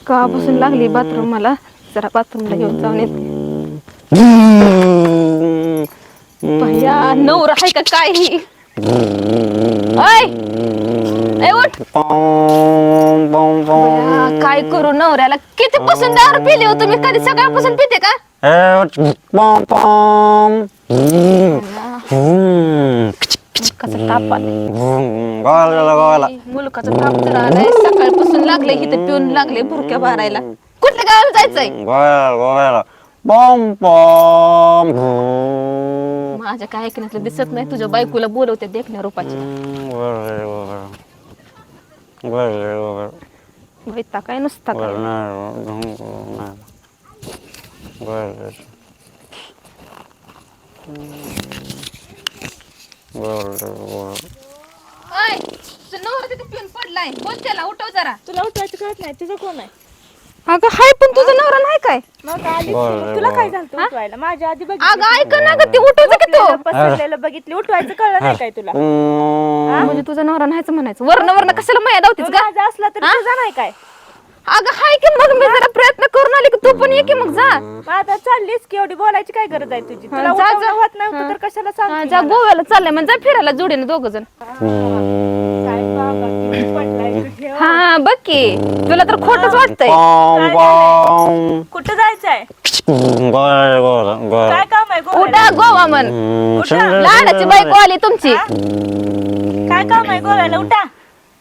कापासून लागली बाथरूम मला जरा बाथरूमला घेऊन जाऊन येते. भैया नवरा आहे का काय ही? उठ भैया, काय करू नवऱ्याला? किती पासून दारू पिली हो तुम्ही? कधी सकाळपासून पिते का? मुलकाचा ताप आलाय. मुलकाचा ताप तर आलाय. सकाळपासून लागले इथे पिऊन लागले भुरक्या भरायला. कुठल्या गावाला जायचंय? माझ्या काय ऐकण्यातलं दिसत नाही. तुझ्या बायकोला बोलवते देखण्या रूपाची. वैता काय नुसता काय. नवरा तिथे पिऊन पडलाय. बोल त्याला, उठव जरा. तुला उठवायचं कळत नाही? तुझं कोण आहे? अगं हाय, पण तुझा नवरा नाही काय? मग आली तुला काय झालं उठवायला? माझ्या आधी अगं ऐक ना ग, ते उठवचं की तू पसरलेलं बघितली, उठवायचं कळलं नाही काय तुला? म्हणजे तुझा नवरा नाहीच म्हणायचं. वर्ण कशाला माया दावतीस का? माझा असला तर तुझा नाही काय? अगं हाय की, मग मी जरा प्रयत्न करून आले की तू पण ये की मग जा. आता चाललीस की, एवढी बोलायची काय गरज आहे तुझी? तुला जा, उठवणं जा. होत नव्हतं तर कशाला सांगते जा मला? गोव्याला चाललंय म्हणजे जा फिरायला जोडीने दोघ जण. काय बाबा, किती पटलाय तुझे. हा बघ की, तुला तर खोटच वाटतंय. कुठं जायचंय? काय काम आहे गोव्याला? उठा गोवा म्हण. लहानाची बायको आली तुमची. काय काम आहे गोव्याला? उठा.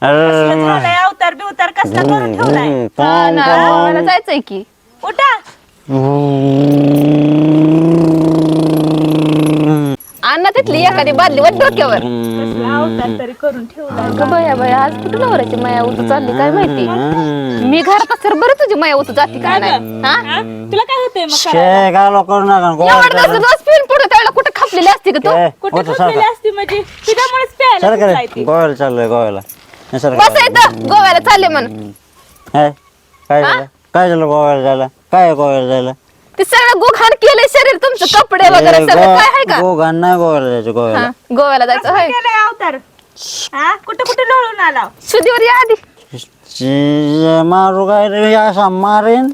कसलं झालंय? अवतार बिवतार कसला करून ठेवलाय? हा ना, गोव्याला जायचंय की. उठा. अण्णा तिथली एखादी बादली वाट डोक्यावर. कसला अवतार तरी करून ठेवलाय. अगं बया बया, आज कुठं नवऱ्याची माया उतू चालली काय माहिती. मी घरात असेल बरं तुझी माया उतू जाती काय नाही. हा? तुला काय होतंय मग करायला? एवढं रोज पिऊन पुढे त्याला कुठे खापलेली असते का तू? कुठे झोपलेली असती म्हणजे? तुझ्यामुळेच प्यायला सुचलाय ती. गोव्याला चाललोय गोव्याला. बस इथं गोव्याला चालले म्हण. काय झालं गोव्याला जायला? काय आहे गोव्याला जायला? ते सगळं गुघाण केलंय शरीर तुमचं, कपडे वगैरे सगळं काय आहे का? गोव्याला नाही गोव्याला जायचं गोव्याला. हा, गोव्याला जायचं कसं होय. केलंय अवतार? हा? कुठे कुठे लोळून आला? शुद्धीवर या आधी. मारू काय रे, असा मारेन.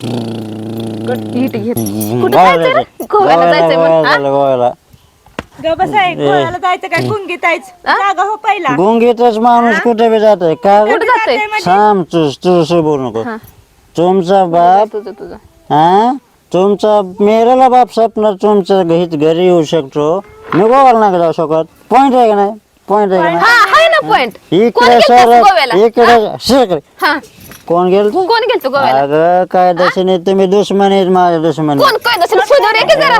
नीट घेत. कुठं जायचं रे? गोव्याला जायचंय म्हण. हा? गोव्याला ग बसाय, गोव्याला जायचं काय? गुंगीत जायचं. जागा हो पहिला. गुंगीतच माणूस कुठे बी जातोय काय? कुठं जातोय? सांग तू बोलू नको. तुमचा बाप तुझं हा, तुमचा मेलेला बाप स्वप्न तुमच्या घरी येऊ शकतो. मी गोव्याला नाही जाऊ शकत. पॉइंट आहे का नाही? पॉइंट आहे का नाही? हा आहे ना पॉइंट. कोण इकडे गेलतं सर गोव्याला? इकडे हा, कोण गेलतो? कोण गेलतो गोव्याला? अगं काय दशने तुम्ही दुश्मन आहेत, माझे दुश्मन. कोण काय नसेल शुद्धीवर ये की जरा.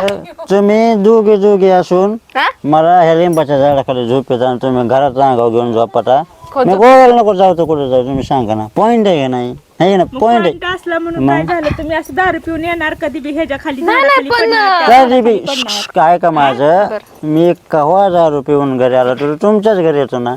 तुम्ही दोघे असून हा? मला ह्या लिंबाच्या झाडाखाली झोपेत आणि तुम्ही घरात रांगाव घेऊन झोपता. खोटं. मी गोव्याला नको जाऊ तर कुठे जाऊ तुम्ही सांगा ना. पॉइंट आहे का नाही? आहे ना पॉइंट आहे. पॉइंट असला म्हणून काय झालं? तुम्ही असं दारू पिऊन येणार कधी बी ह्याच्या खाली नाही, झाडाखाली पण, पडणार, त्या काय झाडाखाली बी पडणार. काय का माझं, मी कव्हा दारू पिऊन घरी आलो तर तुमच्याच घरी येतो ना,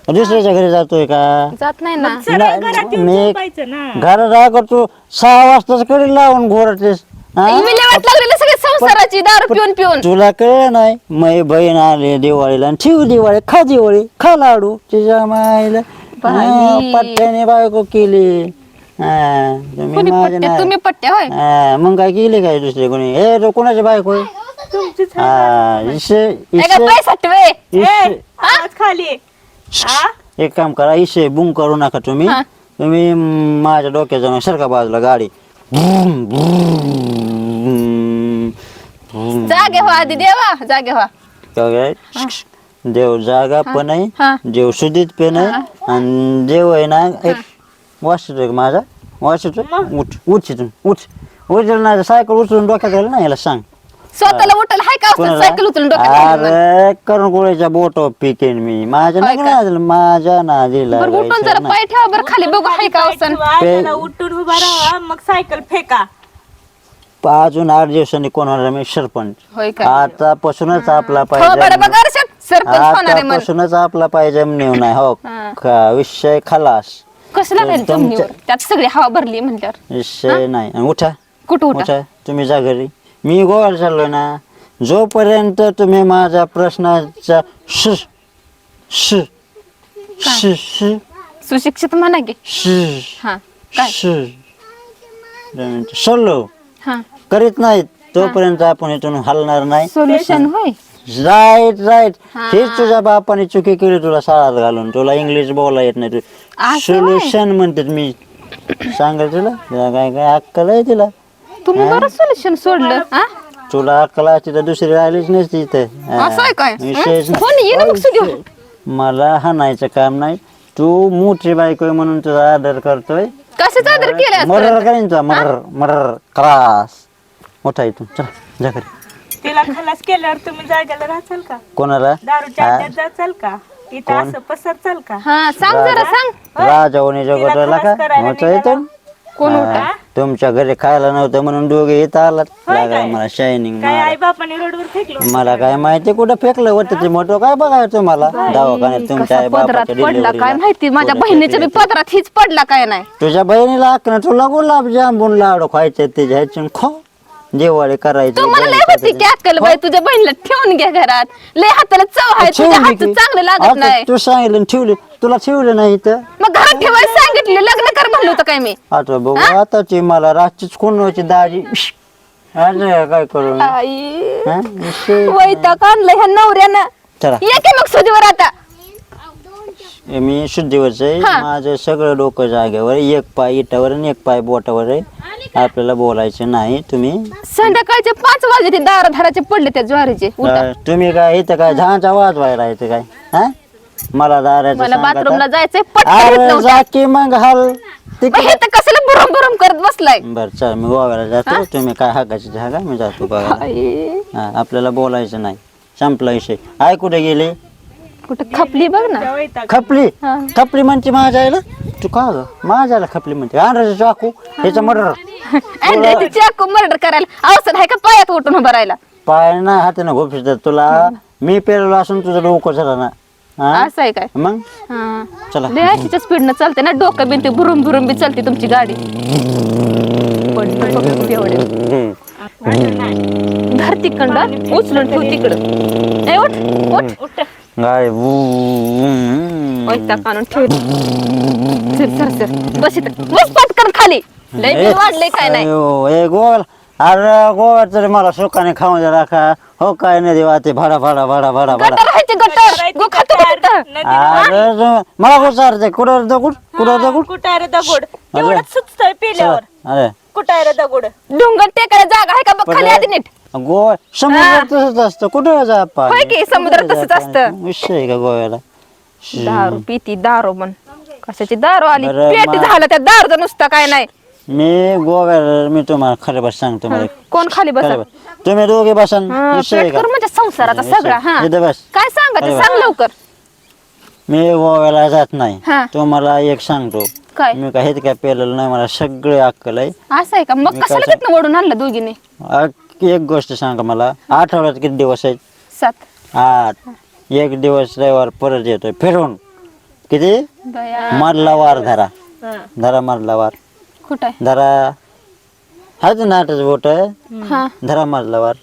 दुसऱ्याच्या घरी जातोय का? जात नाही ना. सगळ्या घरात येऊन मी झोपायचं ना. घरात राह करतो 6 वाजताच कडी लावून घोरतेस. विल्हेवाट लागलेली सगळी संसाराची दारू पिऊन पिऊन. तुला कळलं नाही? मै बहीण आले दिवाळीला आणि ठेव दिवाळी, खा दिवाळी, खा लाडू. तिच्या माईला पट्ट्याने बायको केली. तुम्ही कोणी माझ्या पट्टे? नाही. तुम्ही पट्टे होय? मग काय केली काय दुसरी कोणी? हे तो कोणाची बायको आहे? तुमचीच नाही का पैसा ठेवे. आवाज खाली आहे. हा? एक काम करा, इशे बुंग करू नका तुम्ही. हा. तुम्ही माझ्या डोक्यात जाऊन सरका बाजूला गाडी. जागे व्हा आधी देवा, जागे व्हा. काय? देव जागा पण हा. आहे, देव सुधीत पण आहे, आणि देव आहे ना एक वाचतोय माझा, वाचतोय. उठ तिथून, उठ. उचल ना सायकल उचलून डोक्यात घाल ना, याला सांग. स्वतःला उठायला हाय का अवस्था? सायकल उचलून डोक्यात अरे करणगोळीच्या बोट पिकेन मी माझ्या होय का? माझ्या नादीला बरं उठून जरा लागायचं पाय ठेवा बरं खाली बघू हाय का अवस्था? त्याला उठून उभा राहा मग सायकल फेका. नाही. अजून 8 दिवसांनी कोण होणार मी सरपंच. होय का? आतापासूनच आपला हो बरं पाहिजे बघा अर्षद, सरपंच होणार आहे मला. आतापासूनच आपला पाहिजे नेऊ नाही हो हा. विषय खलास. कसं लागेल जमिनीवर त्यात सगळी हवा भरली म्हणल्यावर विषय नाही आणि उठा कुठं उठा? उठा तुम्ही जा घरी मी गोव्याला चाललोय ना जोपर्यंत तुम्ही माझ्या प्रश्नाचा श श श श सुशिक्षित म्हणा की. श हा काय? श सल्लो हा करीत नाहीत तोपर्यंत आपण इथून हलणार नाही. सोल्युशन होय. राईट राईट हा. हेच तुझ्या बापाने चुकी केली तुला शाळात घालून तुला इंग्लिश बोला येत नाही असं सोल्युशन म्हणतात मी सांगा तुला काय काय अक्कल आहे तिला तुम्ही बरं सोल्युशन सोडलं हा? तुला अक्कल असती तर दुसरी राहिलीच नसती इथे असं आहे काय? विशेष कोण येणं बघ सुद्धा. मला हाणायचं काम नाही तू मोठी बायको आहे म्हणून तुझा आदर करतोय कशाचा आदर केला मर्डर करेन तुझा मर्डर मर्डर क्रास मोठा इथून चला जा घरी तिला खलास केल्यावर तुम्ही जागेला राहचाल का? कोणाला दारूच्या अड्ड्यात जाचाल का? इथं असं पसरचाल का? हा सांग जरा सांग. राजावणी जगतला का मोठा इथून कोण उठा? तुमच्या घरी खायला नव्हतं म्हणून दोघे इथं आलात लागा मला शायनिंग काय आई बापाने रोडवर फेकलो? मला काय माहिती कुठं फेकलं होतं ते मोठं काय बघायचं तुम्हाला दवाखान्यात तुमच्या आई पदरात बापाच्या पडला काय डिलिव्हरीला. माहिती माझ्या बहिणीच्या बी पदरात हीच पडला काय नाही. तुझ्या बहिणीला अकरा तुला गुलाब जांबून लाडू खायचे ते ह्याच्यान खो दिवाळी करायची तू मला लय होती की अक्कल बाई तुझ्या बहिणीला ठेवून घ्या घरात लय हाताला चव आहे तुझ्या ठेवली हातचं की? चांगलं लागत आता नाही. तू सांगितलं आणि ठेवली तुला ठेवलं नाही तर मग घरात ठेवायला सांगितले लग्न कर म्हणलं होतं काय मी. आता बघू आताची मला रातचीच कोणाची दाजी अरे काय करू मी? आई हा? विषय- वैताग आणलं ह्या नवऱ्यानं. चला ये की मग सुजीवर आता. मी शुद्धीवरच आहे हा. माझं सगळं डोकं जागेवर एक पाय इटावर आणि एक पाय बोटावर आहे आपल्याला बोलायचं नाही तुम्ही संध्याकाळचे 5 वाजे ते दाराधाराचे पडले त्या ज्वारीचे उठा. तुम्ही काय इथं काय झांचा वाज व्हायला येते काय हा मला दाराचं मला सांगा बाथरूमला तर. जायचंय पटकन अरे इथनं उठा. जा की मग हाल मग तिकडे हे तर कसलं बुरम बुरम करत बसलाय. बर चल मी गोव्याला जातो तुम्ही काय हाकाची जागा मी जातो गोव्याला आई, हा आपल्याला बोलायचं नाही संपला विषय आय कुठे गेले कुठं खपली बघ ना. वैताग. खपली हा. खपली म्हणते माझ्या आईला तू का ग माझ्याला खपली म्हणते आंध्राचं चाकू ह्याचं मर्डर अँड्रॉइड चाकू मर्डर करायला औषध आहे का पायात उठून उभं राहायला. पाय ना हाताने घोपतात तुला मी पेरलो असून तुझं डोकं झालं ना हा असं आहे काय. मग हा. चला लय अशीच्या स्पीडनं चालते ना डोकं बिन ते बुरुम बुरुम बी चालते तुमची गाडी. पडलं बघ किती एवढे. धर तिकडं उचलून ठेव तिकडं. ए, उठ उठ गाय वैताग आणून ठेव. सर सर सर बस इथं बस पटकन खाली. लय बिल वाढलंय काय नाही. ए गोल अरे गोवा तरी मला सुखाने खाऊन जरा का हो काय नाही देवा ते भाडा भाडा भाडा भाडा भाडा गटर राहायचे गटर गो खातो का तिथं? अरे मला विचारते कुठं दगड कुठं दगड कुठं आहे रे दगड? एवढंच सुचतंय पिल्यावर. अरे कुठं आहे रे दगड? डोंगर टेकायला जागा आहे का बघ खाली आधी नीट. गोवा समुद्रात तसंच असतं कुठं जा होय की समुद्रात तसंच असतं. विषय आहे का गोव्याला दारू पिती दारू म्हण कशाची दारू आली बरं, पेटी झालं त्या दारूचं नुसतं काय नाही. मी गोव्याला मी तुम्हाला खरं बस सांगतो मला कोण खाली बस खरं बस. तुम्ही दोघे बसन विषय आहे का कर म्हणजे संसाराचा सगळा हा इथं बस काय सांगायचं अरे सांग लवकर. मी गोव्याला जात नाही हा तुम्हाला एक सांगतो काय मी काही काय पेलेलं नाही मला सगळे अक्कल आहे असं आहे का मग मी कशाला काय तिथनं ओढून आणलं दोघीने. एक गोष्ट सांगा मला आठवड्यात किती दिवस आहेत 7 आठ एक दिवस रविवार परत येतोय फिरून किती बया मधला वार धरा हा. धरा मधला वार कुठं आहे. धरा हाच नाटच बोट आहे हा धरा मधला वार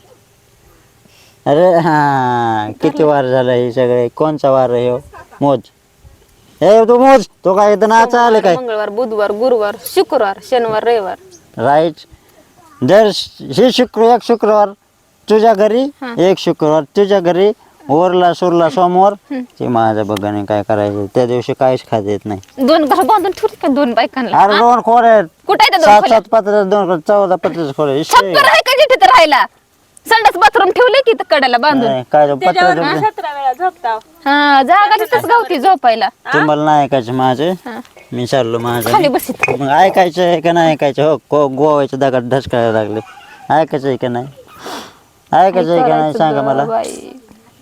अरे हा किती वार झाला हे सगळे कोणचा वार आहे ह्यो? मोज हे तू मोज तो काय इथं नाचा आले काय मंगळवार बुधवार गुरुवार शुक्रवार शनिवार रविवार राईट दर हे एक शुक्रवार तुझ्या घरी एक शुक्रवार तुझ्या घरी ओरला सोरला सोमवार ते माझ्या बघाने काय करायचं त्या दिवशी काहीच खाता येत नाही 2 घर बांधून ठेवली का 2 बायकांना. अरे दोन खोर आहेत कुठे आहे त्या 2 सात खोल्या? सात पात्र 2 14 पत्र खोर छप्पर आहे का जिथे तर राहायला. संडास बाथरूम ठेवले की इथं कड्याला बांधून. काय पत्र त्याच्यावर 17 वेळा झोपताव. हा जागा तिथंच गावती झोपायला. तुम्हाला नाही ऐकायचं माझं हा. मी चाललो माझं खाली बसित मग ऐकायचं आहे का नाही ऐकायचं हो गोव्याच्या दगड ढसकायला लागले ऐकायचं आहे का नाही ऐकायचं आहे का नाही सांगा मला.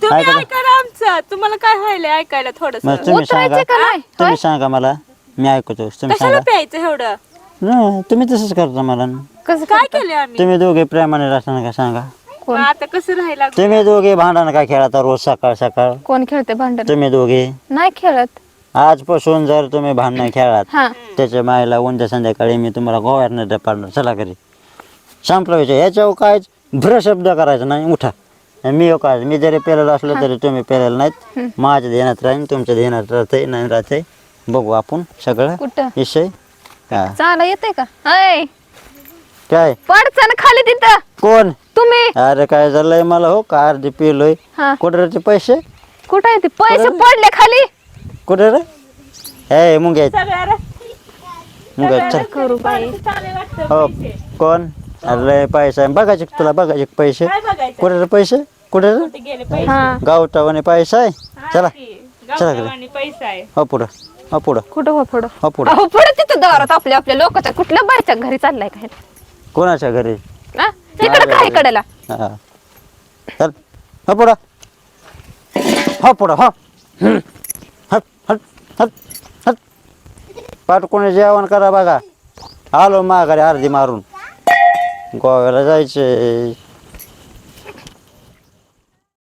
तुम्ही ऐका ना. ऐका ना आमचं, तुम्हाला काय व्हायलंय ऐकायला थोडस. मग तुम्ही सांगा, उतरायचं का नाही तुम्ही सांगा मला, मी ऐकतो. तुम्ही कशाला सांगा. प्यायचं एवढं? नाही, तुम्ही तसंच करता मला. कसं काय केलं आम्ही? तुम्ही दोघे प्रेमाने राहताना का सांगा. मग आता कसं राहायला? तुम्ही दोघे भांडण काय खेळता रोज सकाळ सकाळ. कोण खेळते भांडण? तुम्ही दोघे नाही खेळत. आजपासून जर तुम्ही भांडणं खेळात हा त्याच्या मायला उद्या संध्याकाळी मी तुम्हाला गोव्यानं पाडणार. चला घरी, संपला विषय. याच्यावर काय भ्रशब्द करायचा नाही. उठा. मी काय, मी जरी पेलेलं असलं तरी तुम्ही पेलेलं नाहीत. माझ्या ध्यानात राहीन, तुमच्या ध्यानात राहते नाही राहते. बघू आपण सगळं कुठं विषय. हा चाला येते का? अय काय पडचा ना खाली तिथं कोण? तुम्ही. अरे काय झालंय मला हो का अर्धी पिलोय. हा कुठे रे ते पैसे? कुठं आहे ते पैसे? पडले खाली. कुठे रे? हे मुंग्या सगळ्या मुंग्या चल. करू बाई. चाले वाटतं हो पैसे. कोण? अरे पैसा आहे. बघायचे का तुला? बघायचे का पैसे? काय बघायचं? कुठे रे पैसे? कुठे रे? कुठे गेले पैसे? हा गावठावाने पैसा आहे. हा चला की, चला घरी. गावठीवाणी पैसा आहे. हो पुढं, हो पुढं, कुठं हो पुढं? हो पुढं. अहो पुढे तिथं दारात आपल्या आपल्या लोकांच्या कुठल्या बायच्या घरी चाललाय काय? कोणाच्या घरी? हा? इकडं काय कडेला? हा चल हो पुढं, हो पुढं, हो. हट हट हट हट. पाटकोणी जेवण करा बघा. आलो माघारी अर्धी मारून. गोव्याला जायचे.